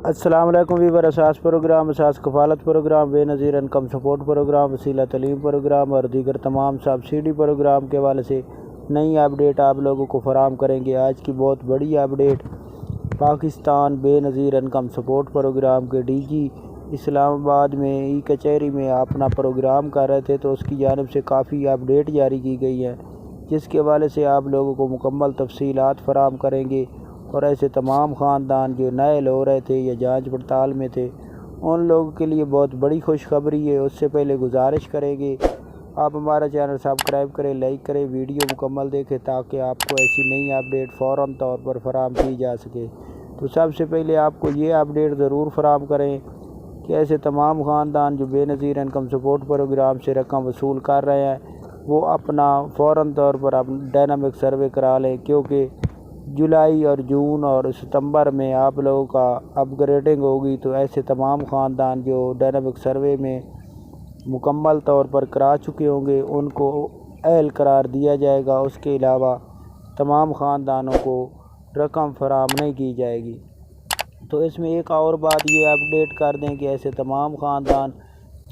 السلام علیکم ویور۔ اساس پروگرام، اساس کفالت پروگرام، بے نظیر انکم سپورٹ پروگرام، وسیلہ تعلیم پروگرام اور دیگر تمام سبسڈی پروگرام کے حوالے سے نئی اپڈیٹ آپ لوگوں کو فراہم کریں گے۔ آج کی بہت بڑی اپڈیٹ، پاکستان بے نظیر انکم سپورٹ پروگرام کے ڈی جی اسلام آباد میں ای کچہری میں اپنا پروگرام کر رہے تھے تو اس کی جانب سے کافی اپڈیٹ جاری کی گئی ہے، جس کے حوالے سے آپ لوگوں کو مکمل تفصیلات فراہم کریں گے۔ اور ایسے تمام خاندان جو نائل ہو رہے تھے یا جانچ پڑتال میں تھے، ان لوگوں کے لیے بہت بڑی خوشخبری ہے۔ اس سے پہلے گزارش کریں گے آپ ہمارا چینل سبسکرائب کریں، لائک کریں، ویڈیو مکمل دیکھیں تاکہ آپ کو ایسی نئی اپڈیٹ فوراً طور پر فراہم کی جا سکے۔ تو سب سے پہلے آپ کو یہ اپڈیٹ ضرور فراہم کریں کہ ایسے تمام خاندان جو بے نظیر انکم سپورٹ پروگرام سے رقم وصول کر رہے ہیں، وہ اپنا فوراً طور پر ڈائنامک سروے کرا لیں، کیونکہ جولائی اور جون اور ستمبر میں آپ لوگوں کا اپ گریڈنگ ہوگی۔ تو ایسے تمام خاندان جو ڈائنامک سروے میں مکمل طور پر کرا چکے ہوں گے، ان کو اہل قرار دیا جائے گا۔ اس کے علاوہ تمام خاندانوں کو رقم فراہم نہیں کی جائے گی۔ تو اس میں ایک اور بات یہ اپڈیٹ کر دیں کہ ایسے تمام خاندان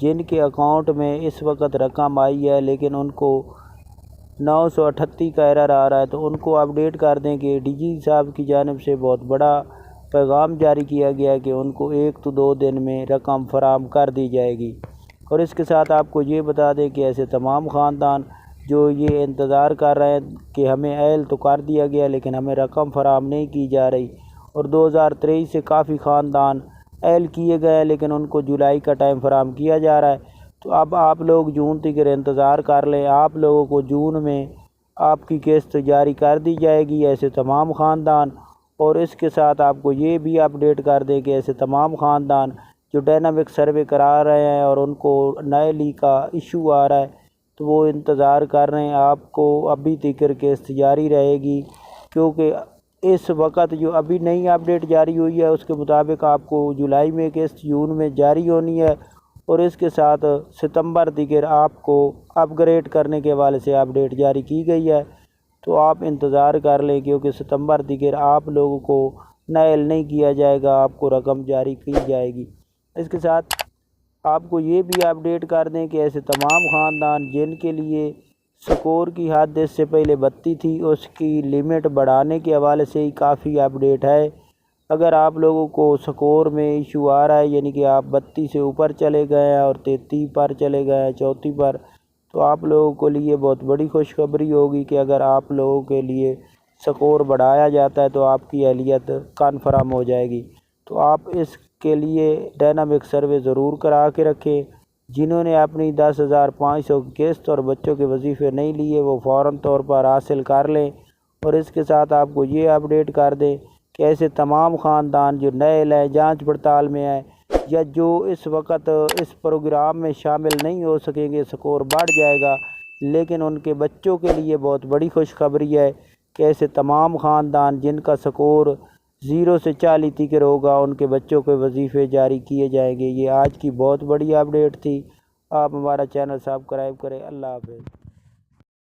جن کے اکاؤنٹ میں اس وقت رقم آئی ہے لیکن ان کو 938 کا ایرر آ رہا ہے، تو ان کو اپڈیٹ کر دیں کہ ڈی جی صاحب کی جانب سے بہت بڑا پیغام جاری کیا گیا ہے کہ ان کو 1 سے 2 دن میں رقم فراہم کر دی جائے گی۔ اور اس کے ساتھ آپ کو یہ بتا دیں کہ ایسے تمام خاندان جو یہ انتظار کر رہے ہیں کہ ہمیں اہل تو کر دیا گیا لیکن ہمیں رقم فراہم نہیں کی جا رہی، اور 2023 سے کافی خاندان اہل کیے گئے ہیں لیکن ان کو جولائی کا ٹائم فراہم کیا جا رہا ہے، تو اب آپ لوگ جون تک انتظار کر لیں۔ آپ لوگوں کو جون میں آپ کی قسط جاری کر دی جائے گی، ایسے تمام خاندان۔ اور اس کے ساتھ آپ کو یہ بھی اپڈیٹ کر دیں کہ ایسے تمام خاندان جو ڈائنامک سروے کرا رہے ہیں اور ان کو نائلی کا ایشو آ رہا ہے، تو وہ انتظار کر رہے ہیں۔ آپ کو ابھی تک قسط جاری رہے گی، کیونکہ اس وقت جو ابھی نئی اپڈیٹ جاری ہوئی ہے اس کے مطابق آپ کو جولائی میں قسط جون میں جاری ہونی ہے، اور اس کے ساتھ ستمبر دیگر آپ کو اپ گریڈ کرنے کے حوالے سے اپڈیٹ جاری کی گئی ہے۔ تو آپ انتظار کر لیں، کیونکہ ستمبر دیگر آپ لوگوں کو نائل نہیں کیا جائے گا، آپ کو رقم جاری کی جائے گی۔ اس کے ساتھ آپ کو یہ بھی اپڈیٹ کر دیں کہ ایسے تمام خاندان جن کے لیے سکور کی حد اس سے پہلے 32 تھی، اس کی لمٹ بڑھانے کے حوالے سے ہی کافی اپڈیٹ ہے۔ اگر آپ لوگوں کو سکور میں ایشو آ رہا ہے، یعنی کہ آپ 32 سے اوپر چلے گئے ہیں اور 33 پر چلے گئے ہیں، 34 پر، تو آپ لوگوں کے لیے بہت بڑی خوشخبری ہوگی کہ اگر آپ لوگوں کے لیے سکور بڑھایا جاتا ہے تو آپ کی اہلیت کنفرم ہو جائے گی۔ تو آپ اس کے لیے ڈائنامک سروے ضرور کرا کے رکھیں۔ جنہوں نے اپنی 10,500 کی قسط اور بچوں کے وظیفے نہیں لیے، وہ فوراً طور پر حاصل کر لیں۔ اور اس کے ساتھ آپ کو یہ اپڈیٹ کر دیں کہ ایسے تمام خاندان جو نئے ہیں، جانچ پڑتال میں ہیں، یا جو اس وقت اس پروگرام میں شامل نہیں ہو سکیں گے، سکور بڑھ جائے گا، لیکن ان کے بچوں کے لیے بہت بڑی خوشخبری ہے کہ ایسے تمام خاندان جن کا سکور 0 سے 40 تک ہوگا، ان کے بچوں کے وظیفے جاری کیے جائیں گے۔ یہ آج کی بہت بڑی اپڈیٹ تھی۔ آپ ہمارا چینل سبسکرائب کریں۔ اللہ حافظ۔